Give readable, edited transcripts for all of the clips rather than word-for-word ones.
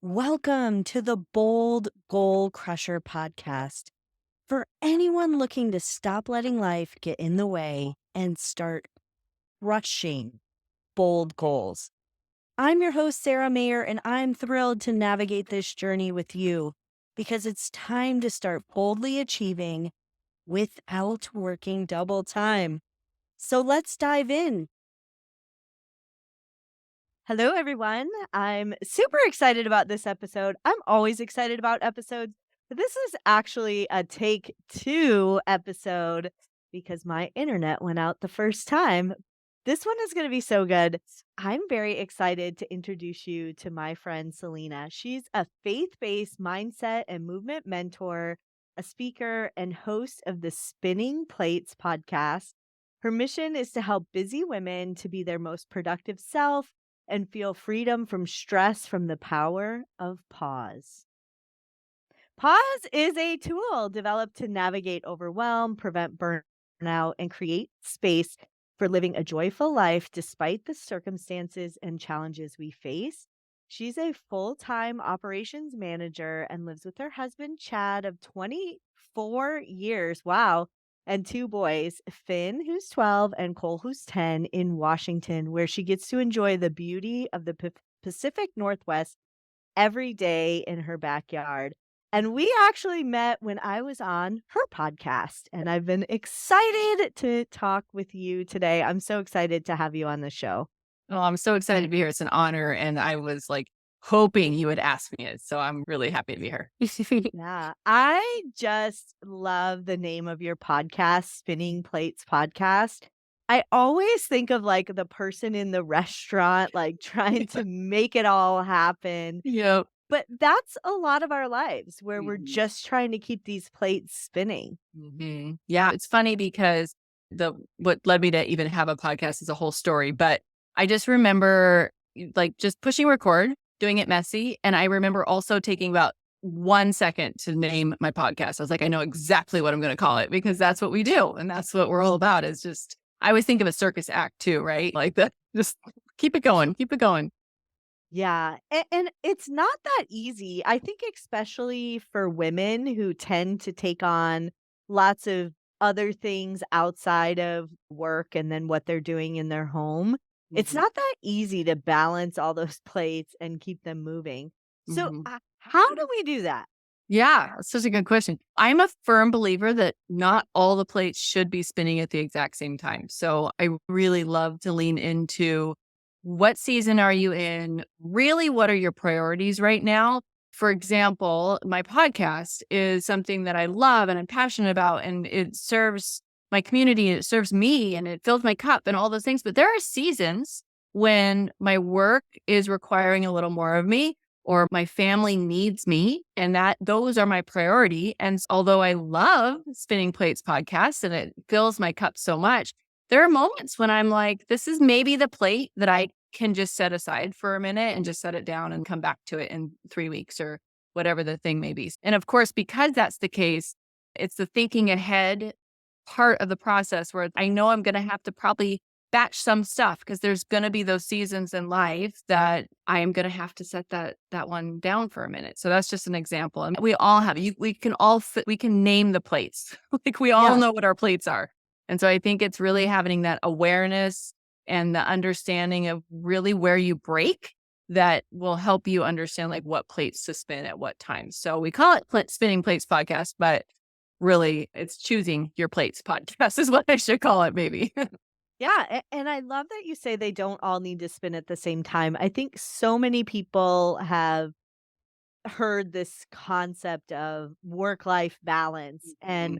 Welcome to the Bold Goal Crusher podcast. For anyone looking to stop letting life get in the way and start crushing bold goals. I'm your host, Sarah Mayer, and I'm thrilled to navigate this journey with you because it's time to start boldly achieving without working double time. So let's dive in. Hello, everyone. I'm super excited about this episode. I'm always excited about episodes, but this is actually a take two episode because my internet went out the first time. This one is going to be so good. I'm very excited to introduce you to my friend Salina. She's a faith based mindset and movement mentor, a speaker, and host of the Spinning Plates podcast. Her mission is to help busy women to be their most productive self and feel freedom from stress from the power of pause. Pause is a tool developed to navigate overwhelm, prevent burnout, and create space for living a joyful life despite the circumstances and challenges we face. She's a full time operations manager and lives with her husband, Chad, of 24 years. Wow. And two boys, Finn, who's 12, and Cole, who's 10, in Washington, where she gets to enjoy the beauty of the Pacific Northwest every day in her backyard. And we actually met when I was on her podcast, and I've been excited to talk with you today. I'm so excited to have you on the show. Oh, I'm so excited to be here. It's an honor. And I was hoping you would ask me it. So I'm really happy to be here. Yeah, I just love the name of your podcast, Spinning Plates Podcast. I always think of like the person in the restaurant, like trying to make it all happen. Yep. But that's a lot of our lives where we're Mhm. just trying to keep these plates spinning. Yeah. It's funny because what led me to even have a podcast is a whole story. But I just remember just pushing record, doing it messy. And I remember also taking about 1 second to name my podcast. I was like, I know exactly what I'm going to call it because that's what we do. And that's what we're all about is just, I always think of a circus act too, right? Like that, just keep it going, keep it going. Yeah, and it's not that easy. I think especially for women who tend to take on lots of other things outside of work and then what they're doing in their home. It's Mhm. not that easy to balance all those plates and keep them moving. So, Mhm. how do we do that? Yeah, that's such a good question. I'm a firm believer that not all the plates should be spinning at the exact same time. So I really love to lean into what season are you in? Really, what are your priorities right now? For example, my podcast is something that I love and I'm passionate about, and it serves my community, and it serves me, and it fills my cup and all those things. But there are seasons when my work is requiring a little more of me or my family needs me, and that those are my priority. And although I love Spinning Plates podcast and it fills my cup so much, there are moments when I'm like, this is maybe the plate that I can just set aside for a minute and just set it down and come back to it in 3 weeks or whatever the thing may be. And of course, because that's the case, it's the thinking ahead part of the process where I know I'm going to have to probably batch some stuff because there's going to be those seasons in life that I am going to have to set that one down for a minute. So that's just an example. And we all have we can all we can name the plates. Like we all Yeah. know what our plates are. And so I think it's really having that awareness and the understanding of really where you break that will help you understand like what plates to spin at what time. So we call it spinning plates podcast, but really it's choosing your plates podcast is what I should call it maybe. Yeah, and I love that you say they don't all need to spin at the same time. I think so many people have heard this concept of work-life balance and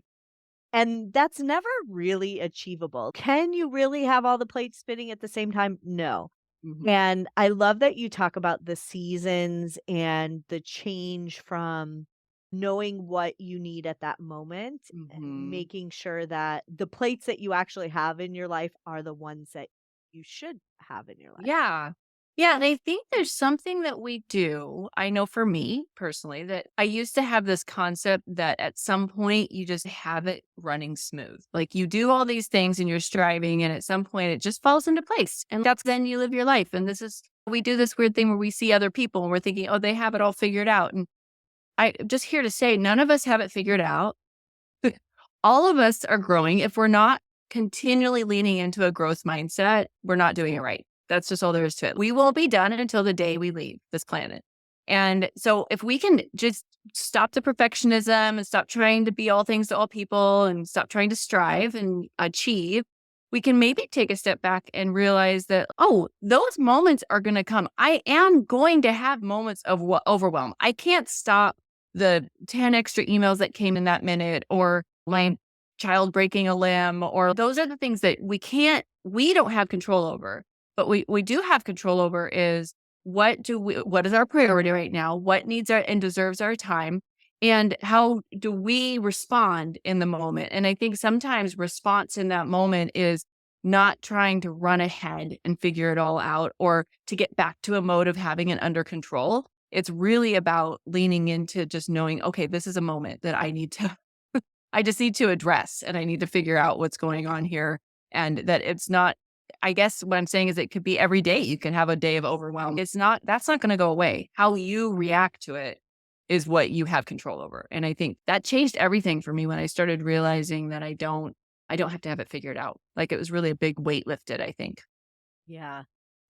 that's never really achievable. Can you really have all the plates spinning at the same time? No. Mhm. And I love that you talk about the seasons and the change from knowing what you need at that moment and Mhm. making sure that the plates that you actually have in your life are the ones that you should have in your life. Yeah. Yeah, and I think there's something that we do. I know for me personally that I used to have this concept that at some point you just have it running smooth. Like you do all these things and you're striving, and at some point it just falls into place. And that's then you live your life. And this is, we do this weird thing where we see other people and we're thinking, oh, they have it all figured out. And I'm just here to say, none of us have it figured out. All of us are growing. If we're not continually leaning into a growth mindset, we're not doing it right. That's just all there is to it. We won't be done until the day we leave this planet. And so if we can just stop the perfectionism and stop trying to be all things to all people and stop trying to strive and achieve, we can maybe take a step back and realize that, oh, those moments are going to come. I am going to have moments of overwhelm. I can't stop the 10 extra emails that came in that minute, or my child breaking a limb, or those are the things that we don't have control over. But we do have control over is what is our priority right now? What needs our and deserves our time? And how do we respond in the moment? And I think sometimes response in that moment is not trying to run ahead and figure it all out or to get back to a mode of having it under control. It's really about leaning into just knowing, okay, this is a moment that I just need to address, and I need to figure out what's going on here. And that it's not, I guess what I'm saying is it could be every day. You can have a day of overwhelm. That's not going to go away. How you react to it is what you have control over. And I think that changed everything for me when I started realizing that I don't have to have it figured out. Like it was really a big weight lifted, I think. Yeah.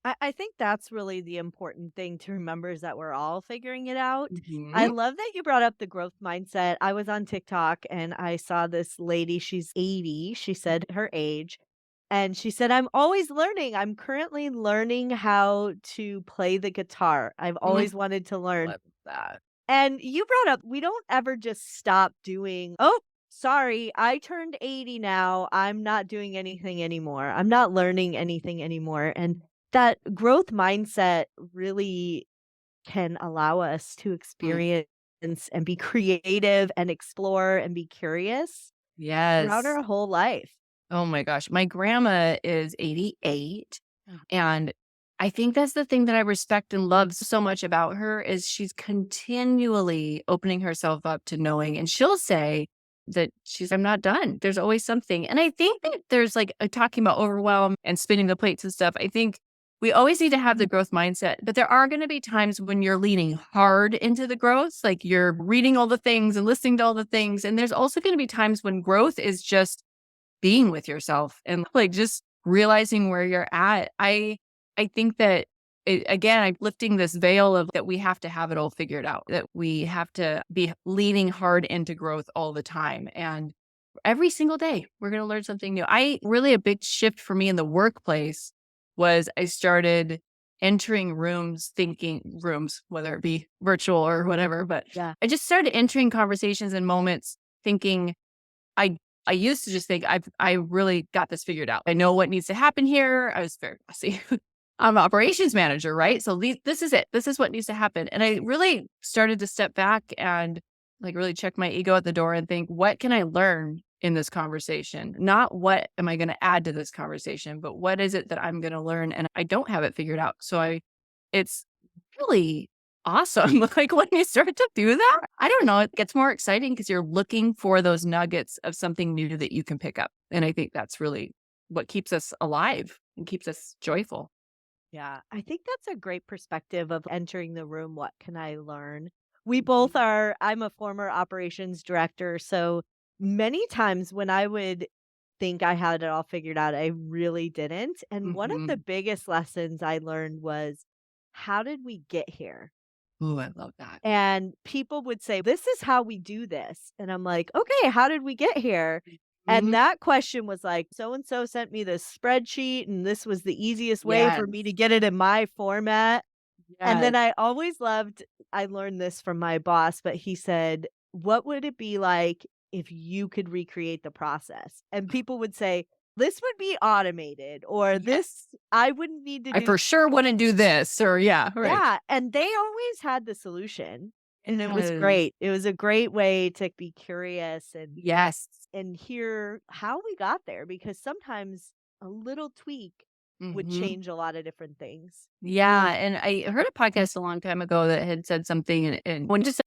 I think that's really the important thing to remember is that we're all figuring it out. I Mhm. love that you brought up the growth mindset. I was on TikTok and I saw this lady, she's 80, she said her age, and she said, I'm always learning. I'm currently learning how to play the guitar. I've Mhm. always wanted to learn. Love that. And you brought up, we don't ever just stop doing, "Oh, sorry, I turned 80 now. I'm not doing anything anymore. I'm not learning anything anymore." And that growth mindset really can allow us to Mm. experience and be creative and explore and be curious throughout Yes. our whole life. Oh my gosh. My grandma is 88. Oh. And I think that's the thing that I respect and love so much about her is she's continually opening herself up to knowing. And she'll say that I'm not done. There's always something. And I think that there's like talking about overwhelm and spinning the plates and stuff. I think we always need to have the growth mindset, but there are going to be times when you're leaning hard into the growth, like you're reading all the things and listening to all the things. And there's also going to be times when growth is just being with yourself and like just realizing where you're at. I think that again, I'm lifting this veil of that we have to have it all figured out, that we have to be leaning hard into growth all the time. And every single day, we're going to learn something new. I really, a big shift for me in the workplace was I started entering rooms, whether it be virtual or whatever, but Yeah. I just started entering conversations and moments thinking, I I used to just think I really got this figured out. I know what needs to happen here. I was very fussy. I'm an operations manager, right? So this is it. This is what needs to happen. And I really started to step back and like really check my ego at the door and think, what can I learn in this conversation? Not what am I going to add to this conversation, but what is it that I'm going to learn? And I don't have it figured out. It's really awesome. Like, when you start to do that, I don't know, it gets more exciting because 'cause you're looking for those nuggets of something new that you can pick up, and I think that's really what keeps us alive and keeps us joyful. Yeah, I think that's a great perspective of entering the room. What can I learn? We both Mhm, are, I'm a former operations director. So many times when I would think I had it all figured out, I really didn't. And one of the mhm. biggest lessons I learned was, how did we get here? Ooh, I love that. And people would say, "This is how we do this." And I'm like, "Okay, how did we get here?" And Mhm. that question was like, "So and so sent me this spreadsheet, and this was the easiest way for me Yes, to get it in my format." And then yes. I learned this from my boss, but he said, "What would it be like if you could recreate the process?" And people would say, "This would be automated," or Yes. "This I wouldn't need to I do." for sure wouldn't do this or yeah, right. Yeah, and they always had the solution, and it was Yes. great. It was a great way to be curious Yes. and hear how we got there because sometimes a little tweak would Hmm. change a lot of different things. Yeah, and I heard a podcast a long time ago that had said something, and when just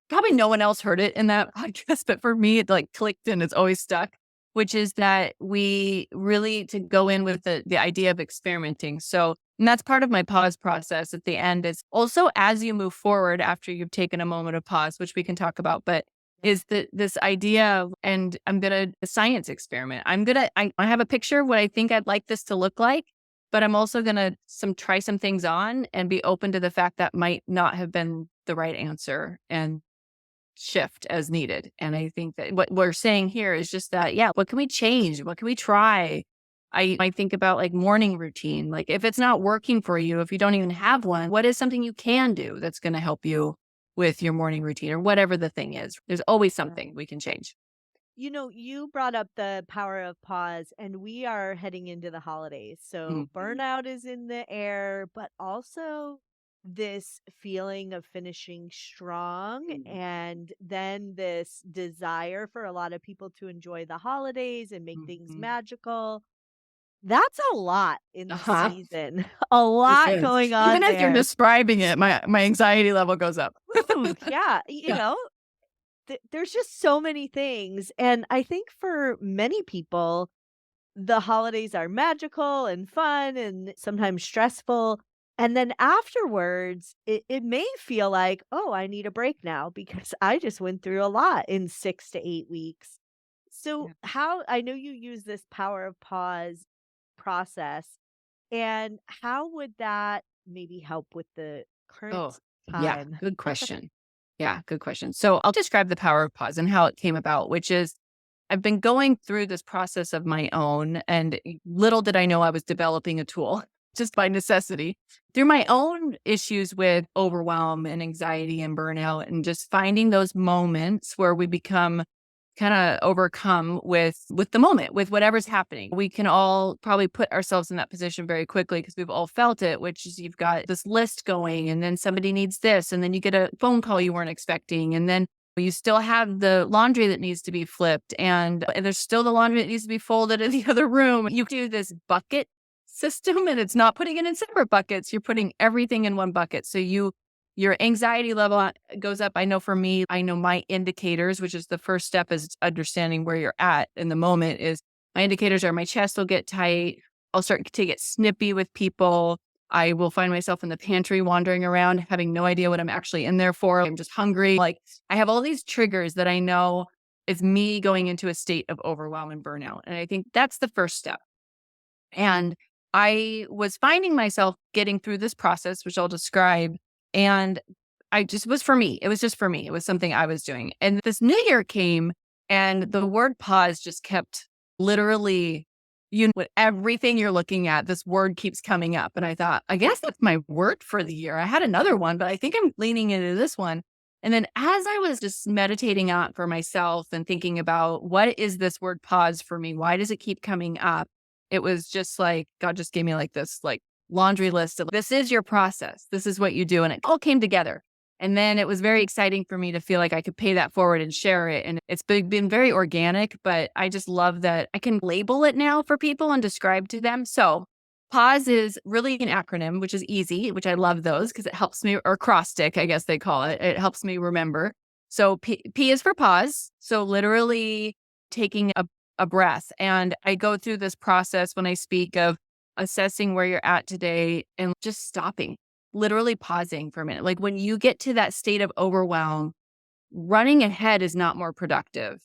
probably no one else heard it in that podcast, but for me, it like clicked and it's always stuck, which is that we really to go in with the idea of experimenting. So, and that's part of my pause process at the end is also as you move forward after you've taken a moment of pause, which we can talk about, but is that this idea of, and I'm gonna a science experiment. I have a picture of what I think I'd like this to look like, but I'm also gonna try some things on and be open to the fact that might not have been the right answer and shift as needed. And I think that what we're saying here is just that, yeah, what can we change? What can we try? I think about like morning routine. Like if it's not working for you, if you don't even have one, what is something you can do that's going to help you with your morning routine or whatever the thing is? There's always Yeah. something we can change. You brought up the power of pause, and we are heading into the holidays. So Mhm. burnout is in the air, but also this feeling of finishing strong, and then this desire for a lot of people to enjoy the holidays and make things Mhm. magical. That's a lot in the Uh-huh. season, a It lot is. going Even on as you're there. describing it, my anxiety level goes up. Woo, yeah, Yeah. there's just so many things. And I think for many people, the holidays are magical and fun and sometimes stressful. And then afterwards, it may feel like, oh, I need a break now because I just went through a lot in 6 to 8 weeks. So, Yeah. how I know you use this power of pause process, and how would that maybe help with the current Oh, yeah. time? Good question. Yeah, good question. So I'll describe the power of pause and how it came about, which is I've been going through this process of my own, and little did I know I was developing a tool just by necessity through my own issues with overwhelm and anxiety and burnout, and just finding those moments where we become kind of overcome with the moment, with whatever's happening. We can all probably put ourselves in that position very quickly because we've all felt it, which is you've got this list going and then somebody needs this and then you get a phone call you weren't expecting and then you still have the laundry that needs to be flipped and there's still the laundry that needs to be folded in the other room. You do this bucket system and it's not putting it in separate buckets. You're putting everything in one bucket. So your anxiety level goes up. I know for me, I know my indicators, which is the first step is understanding where you're at in the moment is my indicators are my chest will get tight. I'll start to get snippy with people. I will find myself in the pantry wandering around, having no idea what I'm actually in there for. I'm just hungry. Like I have all these triggers that I know is me going into a state of overwhelm and burnout. And I think that's the first step. And I was finding myself getting through this process, which I'll describe. And I just was for me. It was just for me. It was something I was doing. And this new year came and the word pause just kept literally, with everything you're looking at, this word keeps coming up. And I thought, I guess that's my word for the year. I had another one, but I think I'm leaning into this one. And then as I was just meditating out for myself and thinking about what is this word pause for me? Why does it keep coming up? It was just like God just gave me like this like laundry list of this is your process. This is what you do. And it all came together. And then it was very exciting for me to feel like I could pay that forward and share it. And it's been very organic, but I just love that I can label it now for people and describe to them. So pause is really an acronym, which is easy, which I love those because it helps me, or cross stick, I guess they call it. It helps me remember. So P is for pause. So literally taking a breath. And I go through this process when I speak of assessing where you're at today and just stopping, literally pausing for a minute. Like when you get to that state of overwhelm, running ahead is not more productive.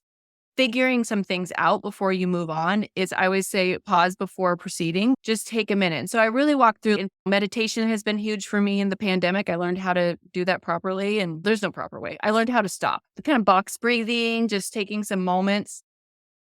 Figuring some things out before you move on is, I always say, pause before proceeding. Just take a minute. And so I really walk through, and meditation has been huge for me in the pandemic. I learned how to do that properly, and there's no proper way. I learned how to stop, the kind of box breathing, just taking some moments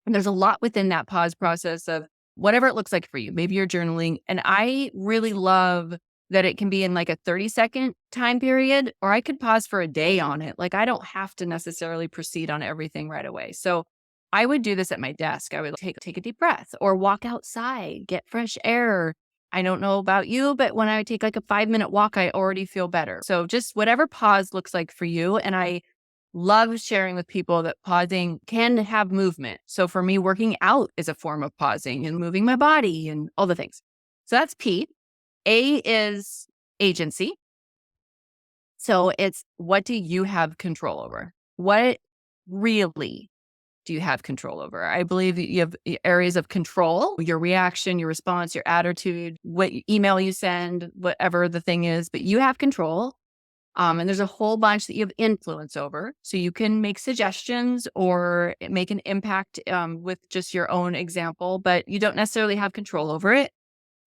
and there's a lot within that pause process of whatever it looks like for you. Maybe you're journaling. And I really love that it can be in like a 30-second time period, or I could pause for a day on it. Like I don't have to necessarily proceed on everything right away. So I would do this at my desk. I would take a deep breath or walk outside, get fresh air. I don't know about you, but when I take like a 5-minute walk, I already feel better. So just whatever pause looks like for you. And I love sharing with people that pausing can have movement. So for me, working out is a form of pausing and moving my body and all the things. So that's P. A is agency. So it's, what do you have control over? What really do you have control over? I believe that you have areas of control, your reaction, your response, your attitude, what email you send, whatever the thing is, but you have control. And there's a whole bunch that you have influence over. So you can make suggestions or make an impact with just your own example, but you don't necessarily have control over it.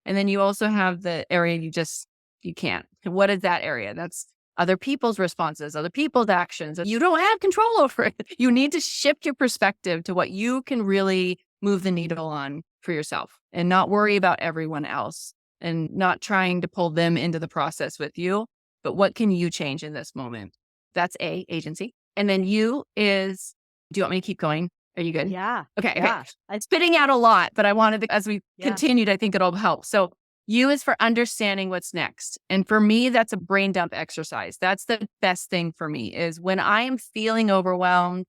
And then you also have the area you can't. And what is that area? That's other people's responses, other people's actions. You don't have control over it. You need to shift your perspective to what you can really move the needle on for yourself and not worry about everyone else and not trying to pull them into the process with you. But what can you change in this moment? That's A, agency. And then U is, do you want me to keep going? Are you good? Yeah. Okay. Yeah. Spitting out a lot, but I wanted to, as we Yeah. continued, I think it'll help. So U is for understanding what's next. And for me, that's a brain dump exercise. That's the best thing for me is when I am feeling overwhelmed,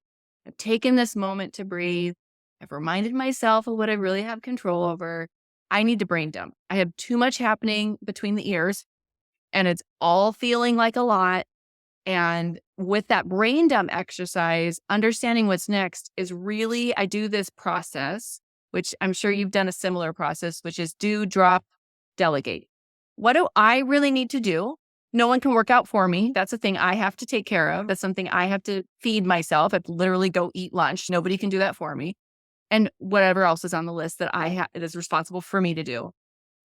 I've taken this moment to breathe. I've reminded myself of what I really have control over. I need to brain dump. I have too much happening between the ears and it's all feeling like a lot. And with that brain dump exercise, understanding what's next is really, I do this process, which I'm sure you've done a similar process, which is do, drop, delegate. What do I really need to do? No one can work out for me. That's a thing I have to take care of. That's something I have to feed myself. I have to literally go eat lunch. Nobody can do that for me. And whatever else is on the list that it is responsible for me to do.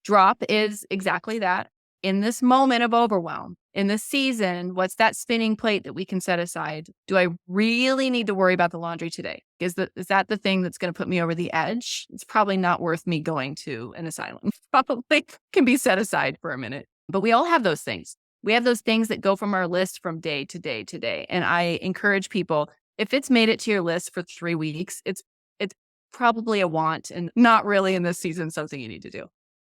Drop is exactly that. In this moment of overwhelm, in this season, what's that spinning plate that we can set aside? Do I really need to worry about the laundry today? Is that the thing that's going to put me over the edge? It's probably not worth me going to an asylum. Probably can be set aside for a minute. But we all have those things. We have those things that go from our list from day to day to day. And I encourage people, if it's made it to your list for 3 weeks, it's probably a want and not really in this season something you need to do.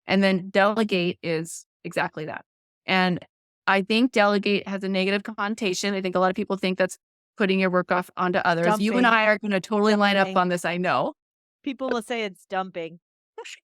And then delegate is exactly that. And I think delegate has a negative connotation. I think a lot of people think that's putting your work off onto others. You and Dumping. I are going to totally line up Dumping. on this, I know. People will say it's dumping.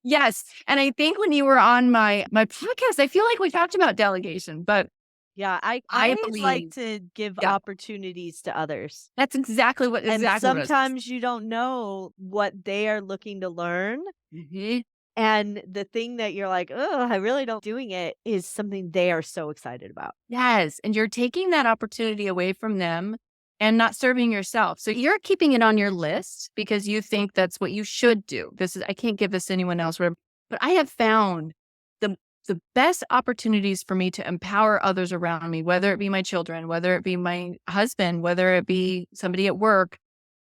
Yes. And I think when you were on my podcast, I feel like we talked about delegation, but Yeah, I I like believe, to give yeah, opportunities to others. that's exactly what And I was. sometimes you don't know what they are looking to learn. Mhm. And the thing that you're like, "Oh, I really don't doing it," is something they are so excited about. Yes. And you're taking that opportunity away from them and not serving yourself. So you're keeping it on your list because you think that's what you should do. I can't give this to anyone else. But I have found the, the best opportunities for me to empower others around me, whether it be my children, whether it be my husband, whether it be somebody at work,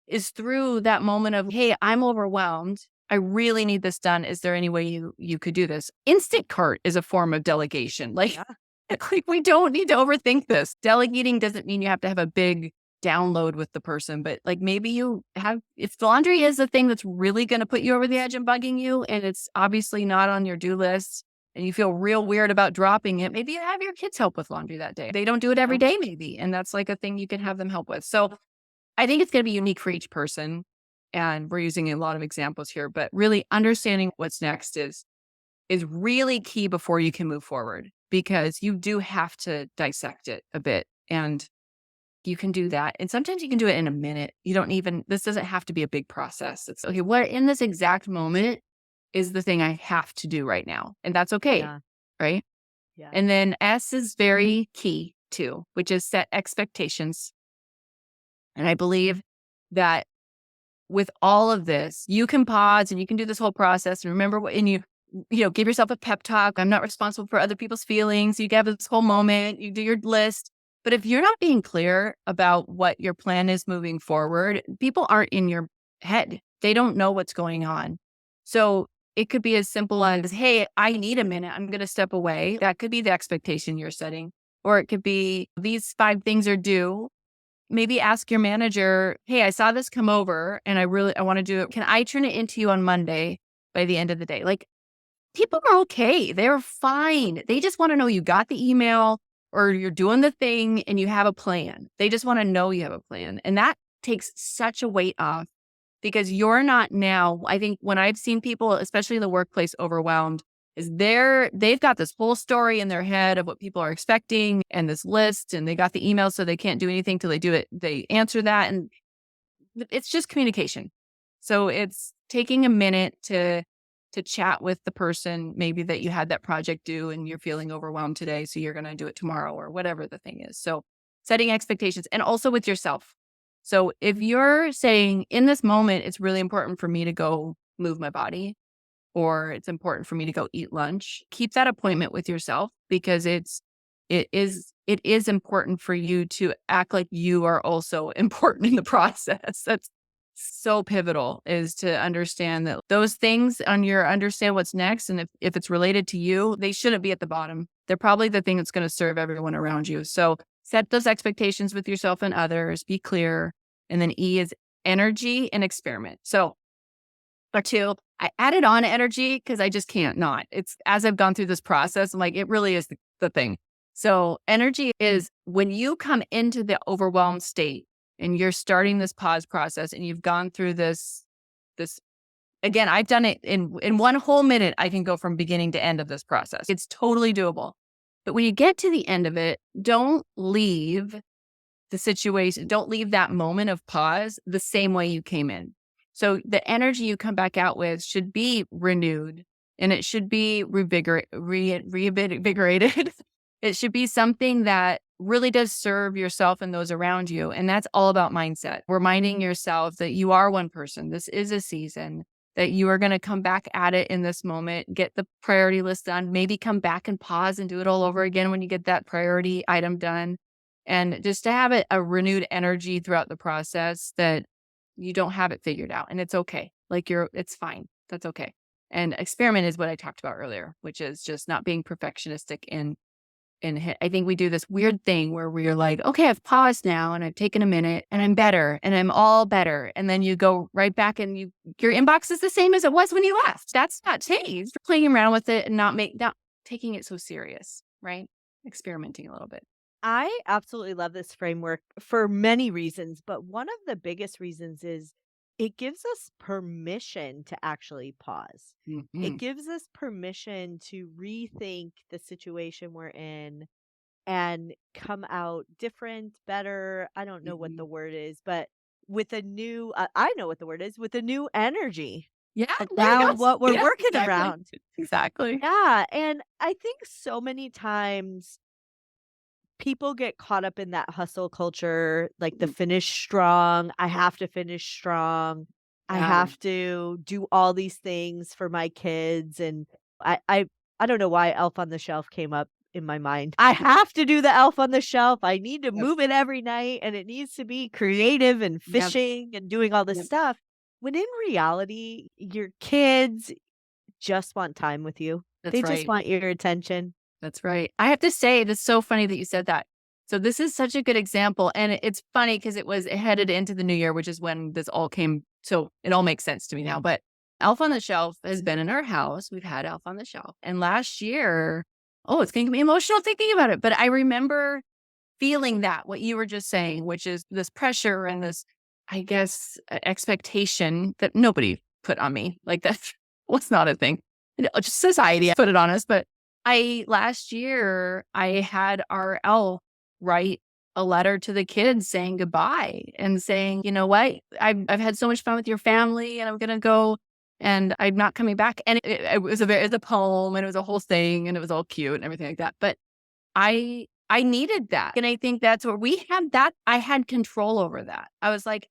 is through that moment of, hey, I'm overwhelmed. I really need this done. Is there any way you could do this? Instant cart is a form of delegation. Like, Yeah. like we don't need to overthink this. Delegating doesn't mean you have to have a big download with the person, but like maybe if laundry is the thing that's really going to put you over the edge and bugging you, and it's obviously not on your do list and you feel real weird about dropping it, maybe you have your kids help with laundry that day. They don't do it every Yeah. day, maybe. And that's like a thing you can have them help with. So I think it's going to be unique for each person. And we're using a lot of examples here, but really understanding what's next is really key before you can move forward because you do have to dissect it a bit and you can do that. And sometimes you can do it in a minute. This doesn't have to be a big process. It's okay. What in this exact moment is the thing I have to do right now? And that's okay. Yeah. Right. Yeah. And then S is very key too, which is set expectations. And I believe that with all of this, you can pause and you can do this whole process and remember and give yourself a pep talk. I'm not responsible for other people's feelings. You have this whole moment, you do your list. But if you're not being clear about what your plan is moving forward, people aren't in your head. They don't know what's going on. So it could be as simple as, hey, I need a minute. I'm going to step away. That could be the expectation you're setting. Or it could be these 5 things are due. Maybe ask your manager, hey, I saw this come over and I want to do it. Can I turn it into you on Monday by the end of the day? Like people are okay. They're fine. They just want to know you got the email or you're doing the thing and you have a plan. They just want to know you have a plan. And that takes such a weight off because you're not now. I think when I've seen people, especially in the workplace, overwhelmed, is they've got this whole story in their head of what people are expecting and this list, and they got the email, so they can't do anything till they do it. They answer that, and it's just communication. So it's taking a minute to chat with the person, maybe that you had that project due and you're feeling overwhelmed today, so you're going to do it tomorrow or whatever the thing is. So setting expectations, and also with yourself. So if you're saying in this moment, it's really important for me to go move my body, or it's important for me to go eat lunch, keep that appointment with yourself, because it is important for you to act like you are also important in the process. That's so pivotal, is to understand that those things on your understand what's next. And if it's related to you, they shouldn't be at the bottom. They're probably the thing that's going to serve everyone around you. So set those expectations with yourself and others, be clear. And then E is energy and experiment. So or two, I added on energy because I just can't not. It's as I've gone through this process, I'm like, it really is the thing. So energy is when you come into the overwhelmed state and you're starting this pause process and you've gone through this again, I've done it in 1 whole minute. I can go from beginning to end of this process. It's totally doable. But when you get to the end of it, don't leave the situation, don't leave that moment of pause the same way you came in. So the energy you come back out with should be renewed, and it should be reinvigorated. It should be something that really does serve yourself and those around you. And that's all about mindset. Reminding yourself that you are one person. This is a season, that you are going to come back at it in this moment, get the priority list done, maybe come back and pause and do it all over again when you get that priority item done. And just to have a renewed energy throughout the process, that you don't have it figured out, and it's okay. Like it's fine. That's okay. And experiment is what I talked about earlier, which is just not being perfectionistic I think we do this weird thing where we're like, okay, I've paused now and I've taken a minute and I'm better and I'm all better. And then you go right back and your inbox is the same as it was when you left. That's not changed. Playing around with it and not taking it so serious, right? Experimenting a little bit. I absolutely love this framework for many reasons, but one of the biggest reasons is it gives us permission to actually pause. It Mhm. gives us permission to rethink the situation we're in and come out different, better. I don't know what the Mhm. word is, but with a new, I know what the word is, with a new energy Yeah, there you go. around what we're Yeah, working exactly. around. Exactly. Yeah. And I think so many times people get caught up in that hustle culture, like the Mhm. finish strong. I have to finish strong. I Yeah. have to do all these things for my kids. And I, I, I don't know why Elf on the Shelf came up in my mind. I have to do the Elf on the Shelf. I need to Yep. move it every night, and it needs to be creative and Yep. fishing and doing all this Yep. stuff. When in reality, your kids just want time with you. That's They just right. want your attention. That's right. I have to say, that's so funny that you said that. So this is such a good example, and it's funny because it headed into the new year, which is when this all came. So it all makes sense to me now. But Elf on the Shelf has been in our house. We've had Elf on the Shelf, and last year, oh, it's going to be emotional thinking about it. But I remember feeling that what you were just saying, which is this pressure and this, I guess, expectation that nobody put on me. Like that was not a thing. Just society put it on us. But last year, I had our elf write a letter to the kids saying goodbye and saying, you know what, I've had so much fun with your family, and I'm going to go and I'm not coming back. And it was it was a poem, and it was a whole thing, and it was all cute and everything like that. But I needed that, and I think that's where we had that. I had control over that. I was like,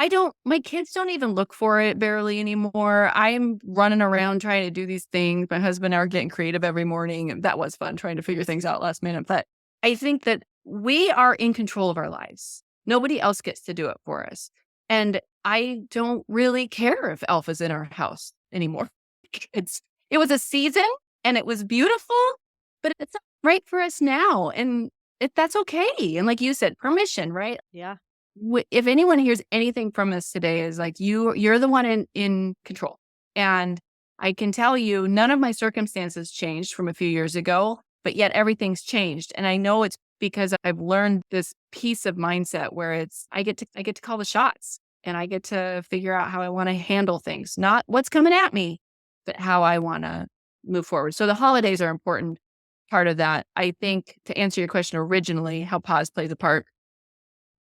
I don't my kids don't even look for it barely anymore. I'm running around trying to do these things. My husband and I are getting creative every morning, and that was fun trying to figure things out last minute. But I think that we are in control of our lives. Nobody else gets to do it for us. And I don't really care if Elf is in our house anymore. It was a season and it was beautiful, but it's not right for us now. And that's okay. And like you said, permission, right? Yeah. If anyone hears anything from us today is like you're the one in control. And I can tell you none of my circumstances changed from a few years ago, but yet everything's changed. And I know it's because I've learned this piece of mindset where it's I get to call the shots, and I get to figure out how I want to handle things, not what's coming at me, but how I want to move forward. So the holidays are important part of that. I think to answer your question originally, how pause plays a part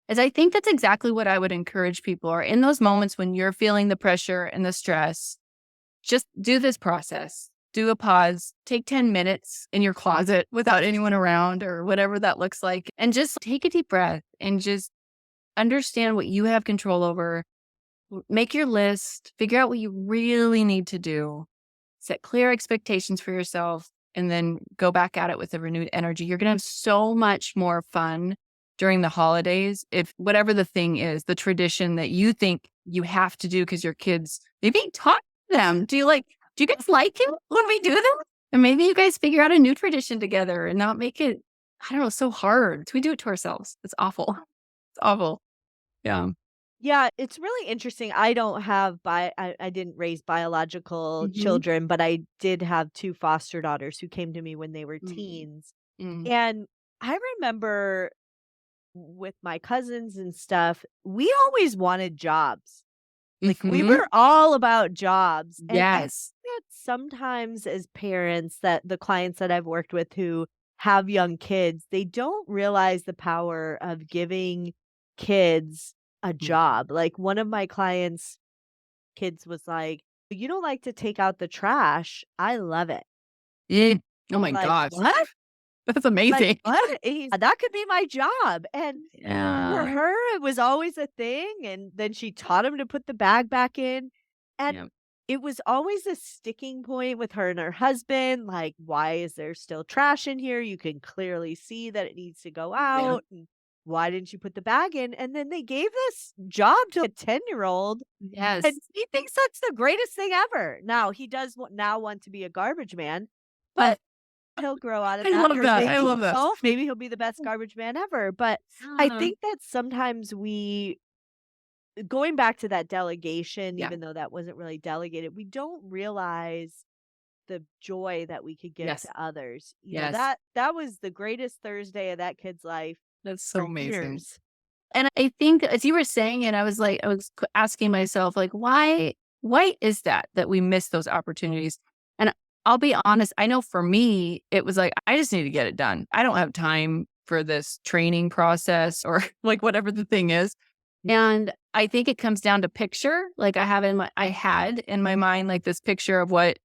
is I think that's exactly what I would encourage people are in those moments when you're feeling the pressure and the stress, just do this process. Do a pause, take 10 minutes in your closet without anyone around or whatever that looks like, and just take a deep breath and just understand what you have control over. Make your list, figure out what you really need to do, set clear expectations for yourself, and then go back at it with a renewed energy. You're going to have so much more fun during the holidays if whatever the thing is, the tradition that you think you have to do because your kids, maybe talk to them. Do you guys like it when we do that? And maybe you guys figure out a new tradition together and not make it, I don't know, so hard. We do it to ourselves. It's awful. It's awful. Yeah. Yeah, it's really interesting. I don't have I didn't raise biological Hmm. children, but I did have 2 foster daughters who came to me when they were Mm-hmm. teens. And I remember with my cousins and stuff, we always wanted jobs. Like, we Hmm. were all about jobs, and I think Yes. that sometimes as parents that the clients that I've worked with who have young kids, they don't realize the power of giving kids a job. Like, one of my clients' kids was like, "You don't like to take out the trash. I love it." Mm. Oh I'm my like, gosh. "What?" That's Like, amazing. "What?" That could be my job, and for Yeah. her, it was always a thing, and then she taught him to put the bag back in, and Yeah. it was always a sticking point with her and her husband, like, "Why is there still trash in here? You can clearly see that it needs to go Yeah. out, and why didn't you put the bag in?" And then they gave this job to a 10-year-old, and Yes. he thinks that's the greatest thing ever. Now, he does now want to be a garbage man, but he'll grow out of I that, love or that. maybe I he love that. won't. Maybe he'll be the best garbage man ever, but I Yeah. think that sometimes we going back to that delegation, Yeah. even though that wasn't really delegated, we don't realize the joy that we could give Yes. to others. You know, Yes. that was the greatest Thursday of that kid's life That's so for amazing. years. And I think as you were saying it, I was asking myself, like, why is that we miss those opportunities? And I'll be honest, I know for me, it was like, I just need to get it done. I don't have time for this training process or like whatever the thing is. And I think it comes down to picture. Like I had in my mind, like this picture of what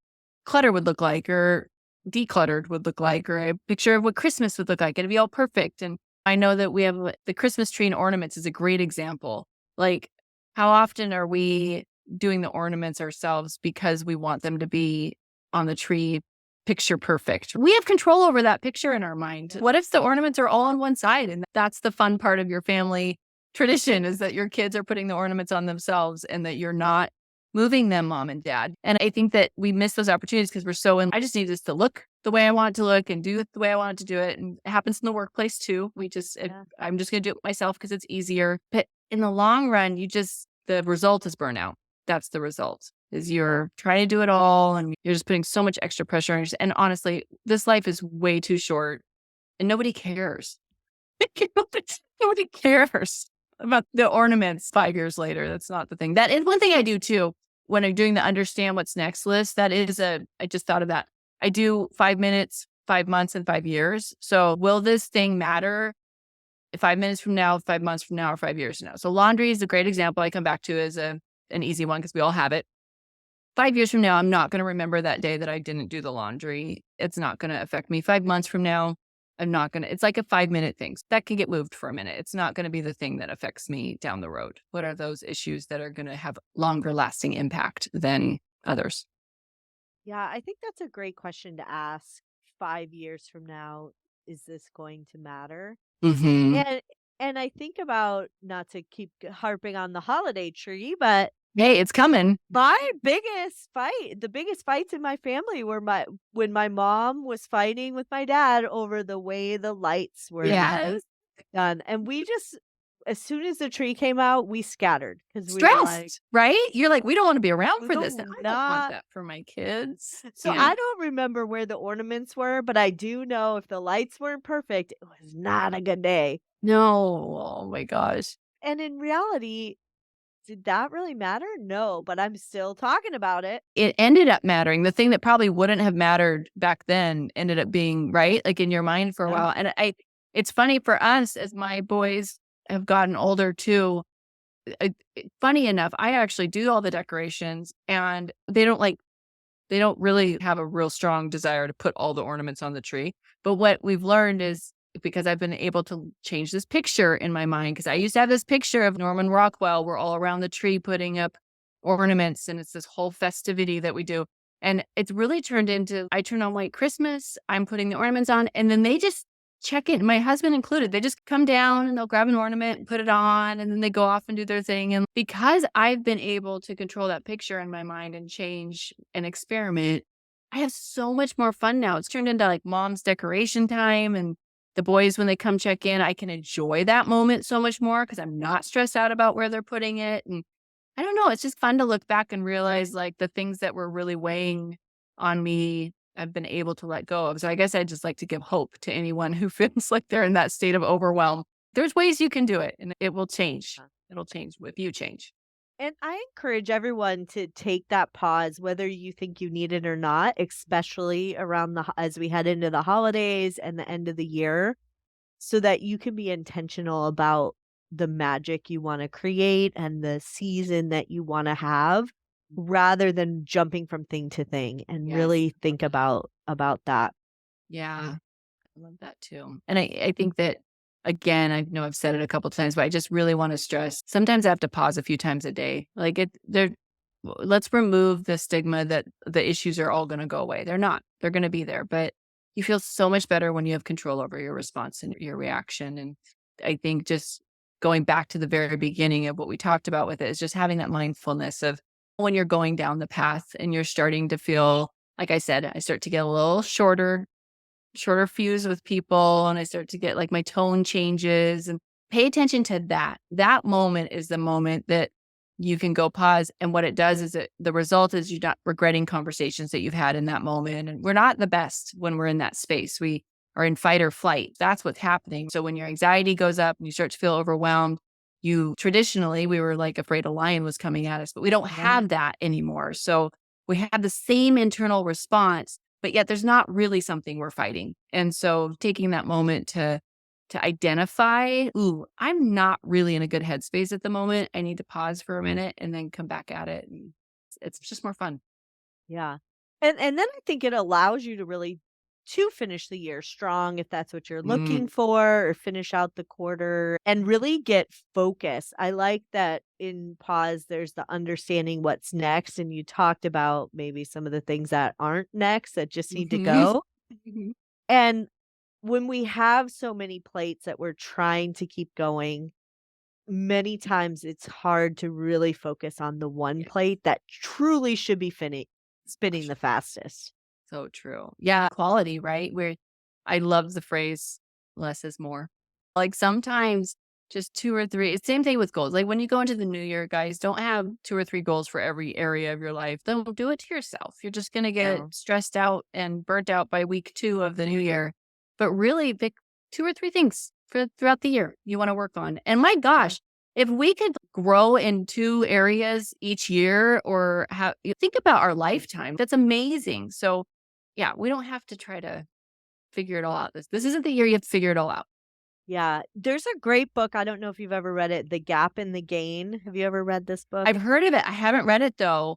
clutter would look like or decluttered would look like, or a picture of what Christmas would look like. It'd be all perfect. And I know that we have the Christmas tree and ornaments is a great example. Like, how often are we doing the ornaments ourselves because we want them to be on the tree picture perfect? We have control over that picture in our mind. What if the ornaments are all on one side? And that's the fun part of your family tradition is that your kids are putting the ornaments on themselves and that you're not moving them, mom and dad. And I think that we miss those opportunities because we're so I just need this to look the way I want it to look and do it the way I want it to do it. And it happens in the workplace too. Yeah. I'm just going to do it myself because it's easier. But in the long run, the result is burnout. That's the result is you're trying to do it all and you're just putting so much extra pressure on yourself. And honestly, this life is way too short and nobody cares. Nobody cares about the ornaments 5 years later. That's not the thing. That is one thing I do too when I'm doing the understand what's next list. I just thought of that. I do 5 minutes, 5 months, and 5 years. So will this thing matter 5 minutes from now, 5 months from now, or 5 years from now? So laundry is a great example I come back to as an easy one because we all have it. 5 years from now, I'm not going to remember that day that I didn't do the laundry. It's not going to affect me. 5 months from now, I'm not going to, it's like a 5 minute thing that can get moved for a minute. It's not going to be the thing that affects me down the road. What are those issues that are going to have longer lasting impact than others? Yeah, I think that's a great question to ask 5 years from now, is this going to matter? Hmm. And and I think about not to keep harping on the holiday tree, but Hey, it's coming. the biggest fights in my family were when my mom was fighting with my dad over the way the lights were Yes. done. And we just as soon as the tree came out, we scattered because we were like, Stressed, right? You're like, we don't want to be around "We for this. do And I don't want not." that for my kids. So Yeah. I don't remember where the ornaments were, but I do know if the lights weren't perfect, it was not a good day. No. Oh my gosh. And in reality, Did that really matter? No, but I'm still talking about it. It ended up mattering. The thing that probably wouldn't have mattered back then ended up being right, like, in your mind for a Yeah. while, and it's funny for us as my boys have gotten older too. Funny enough, I actually do all the decorations, and they don't really have a real strong desire to put all the ornaments on the tree. But what we've learned is, because I've been able to change this picture in my mind, because I used to have this picture of Norman Rockwell. We're all around the tree putting up ornaments, and it's this whole festivity that we do. And it's really turned into, I turn on White Christmas, I'm putting the ornaments on, and then they just check in, my husband included. They just come down and they'll grab an ornament and put it on, and then they go off and do their thing. And because I've been able to control that picture in my mind and change and experiment, I have so much more fun now. It's turned into like mom's decoration time, and the boys, when they come check in, I can enjoy that moment so much more because I'm not stressed out about where they're putting it. And I don't know, it's just fun to look back and realize, like, the things that were really weighing on me, I've been able to let go of. So I guess I'd just like to give hope to anyone who feels like they're in that state of overwhelm. There's ways you can do it, and it will change. It'll change if you change. And I encourage everyone to take that pause, whether you think you need it or not, especially around as we head into the holidays and the end of the year, so that you can be intentional about the magic you want to create and the season that you want to have, rather than jumping from thing to thing, and Yes. really think about that. Yeah. I love that too. And I think that, again, I know I've said it a couple times, but I just really want to stress, sometimes I have to pause a few times a day. Like, let's remove the stigma that the issues are all going to go away. They're not. They're going to be there, but you feel so much better when you have control over your response and your reaction. And I think just going back to the very beginning of what we talked about with it is just having that mindfulness of when you're going down the path and you're starting to feel, like I said, I start to get a little shorter fuse with people, and I start to get, like, my tone changes, and pay attention to that. That moment is the moment that you can go pause. And what it does is, the result is you're not regretting conversations that you've had in that moment. And we're not the best when we're in that space. We are in fight or flight. That's what's happening. So when your anxiety goes up and you start to feel overwhelmed, traditionally, we were like afraid a lion was coming at us, but we don't Yeah. have that anymore. So we have the same internal response, but yet there's not really something we're fighting. And so taking that moment to identify, ooh, I'm not really in a good headspace at the moment. I need to pause for a minute and then come back at it. And it's just more fun. Yeah. And then I think it allows you to really to finish the year strong if that's what you're looking Mm, for, or finish out the quarter and really get focus. I like that in pause there's the understanding what's next, and you talked about maybe some of the things that aren't next that just need to mhm, go. mhm. And when we have so many plates that we're trying to keep going, many times it's hard to really focus on the one Yeah, plate that truly should be spinning gosh, the fastest. so true. Yeah, quality, right? Where I love the phrase less is more. Like, sometimes just two or three, it's same thing with goals. Like, when you go into the new year, guys, don't have two or three goals for every area of your life. Don't do it to yourself. You're just going to get No. stressed out and burnt out by week 2 of the new year. But really pick two or three things for throughout the year you want to work on. And my Yeah. gosh, if we could grow in 2 areas each year, or think about our lifetime, that's amazing. So yeah, we don't have to try to figure it all out. This isn't the year you have to figure it all out. Yeah. There's a great book, I don't know if you've ever read it, The Gap and the Gain. Have you ever read this book? I've heard of it. I haven't read it though.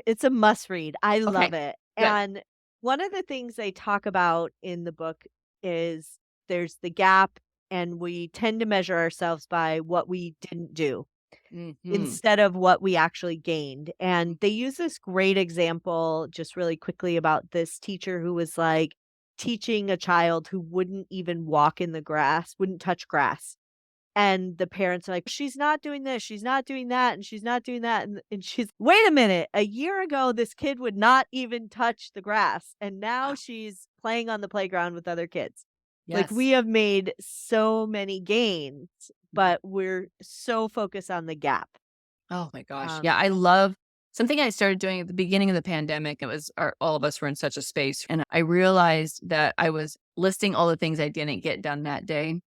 It's a must read. I love Okay, it. good. And one of the things they talk about in the book is there's the gap, and we tend to measure ourselves by what we didn't do Mhm. instead of what we actually gained. And they use this great example just really quickly about this teacher who was like teaching a child who wouldn't even walk in the grass, wouldn't touch grass. And the parents are like, she's not doing this, she's not doing that, and she's not doing that. And she's, wait a minute, a year ago, this kid would not even touch the grass. And now Wow. she's playing on the playground with other kids. Like, Yes. we have made so many gains, Mhm. but we're so focused on the gap. Oh my gosh. Um, Yeah, I love something I started doing at the beginning of the pandemic. It was all of us were in such a space, and I realized that I was listing all the things I didn't get done that day.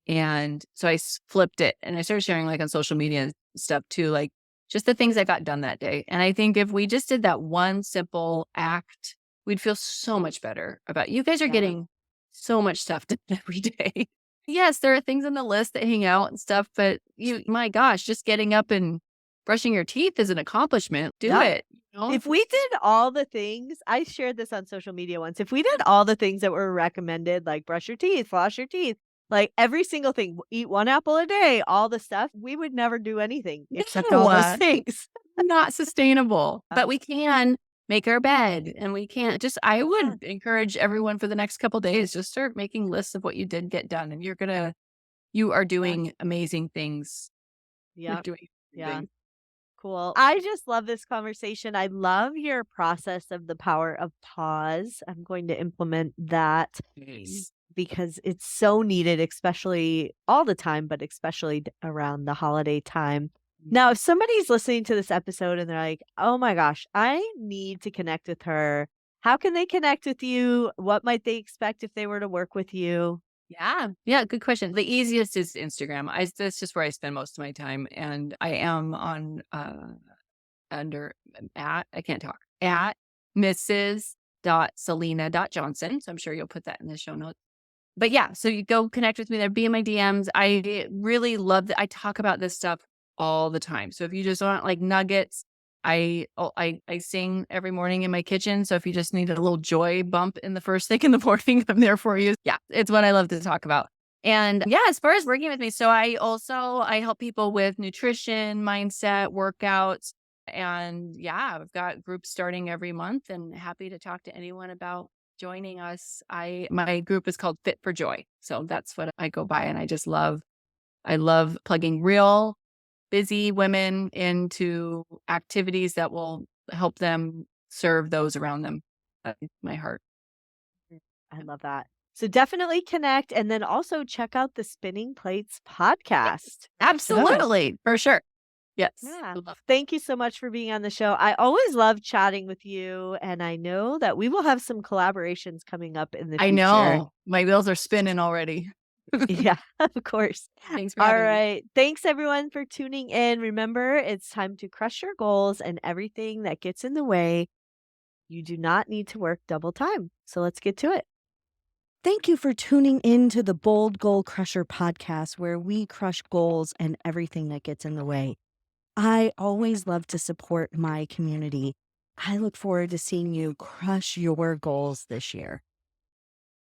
And so flipped it, and I started sharing, like, on social media and stuff too. Like, just the things that got done that day. And I think if we just did that one simple act, we'd feel so much better about you guys are Yeah. getting so much stuff done every day. Yes, there are things on the list that hang out and stuff, but my gosh, just getting up and brushing your teeth is an accomplishment. Do Yep. it. You know? If we did all the things I shared this on social media once. If we did all the things that were recommended, like brush your teeth, floss your teeth, like every single thing, eat 1 apple a day, all the stuff, we would never do anything except No, all those things. not sustainable, but we can make our bed and we can't just I Yeah. would encourage everyone for the next couple days, just start making lists of what you did get done and you are Yeah. doing amazing things. You're Yep. doing amazing Yeah. things. Cool. I just love this conversation. I love your process of the power of pause. I'm going to implement that Nice. because it's so needed, especially all the time, but especially around the holiday time. Now, if somebody's listening to this episode and they're like, oh my gosh, I need to connect with her, how can they connect with you? What might they expect if they were to work with you? Yeah. Yeah, good question. The easiest is Instagram. That's just where I spend most of my time, and I am on, under at I can't talk, at Mrs. Salina.Johnson, so I'm sure you'll put that in the show notes. But yeah, so you go connect with me there, be in my DMs. I really love that I talk about this stuff all the time. So if you just want like nuggets, I sing every morning in my kitchen. So if you just need a little joy bump in the first thing in the morning, I'm there for you. Yeah, it's what I love to talk about. And yeah, as far as working with me, so I help people with nutrition, mindset, workouts. And yeah, I've got groups starting every month and happy to talk to anyone about joining us. My group is called Fit for Joy. So that's what I go by and I love plugging real busy women into activities that will help them serve those around them. That's my heart. I love that. So definitely connect and then also check out the Spinning Plates podcast. Yeah. Absolutely, for sure. Yes. Yeah. Love- Thank you so much for being on the show. I always love chatting with you, and I know that we will have some collaborations coming up in the I future. know. My wheels are spinning already. Yeah, of course. Thanks for All having me. right. Thanks everyone for tuning in. Remember, it's time to crush your goals and everything that gets in the way. You do not need to work double time. So let's get to it. Thank you for tuning in to the Bold Goal Crusher podcast, where we crush goals and everything that gets in the way. I always love to support my community. I look forward to seeing you crush your goals this year.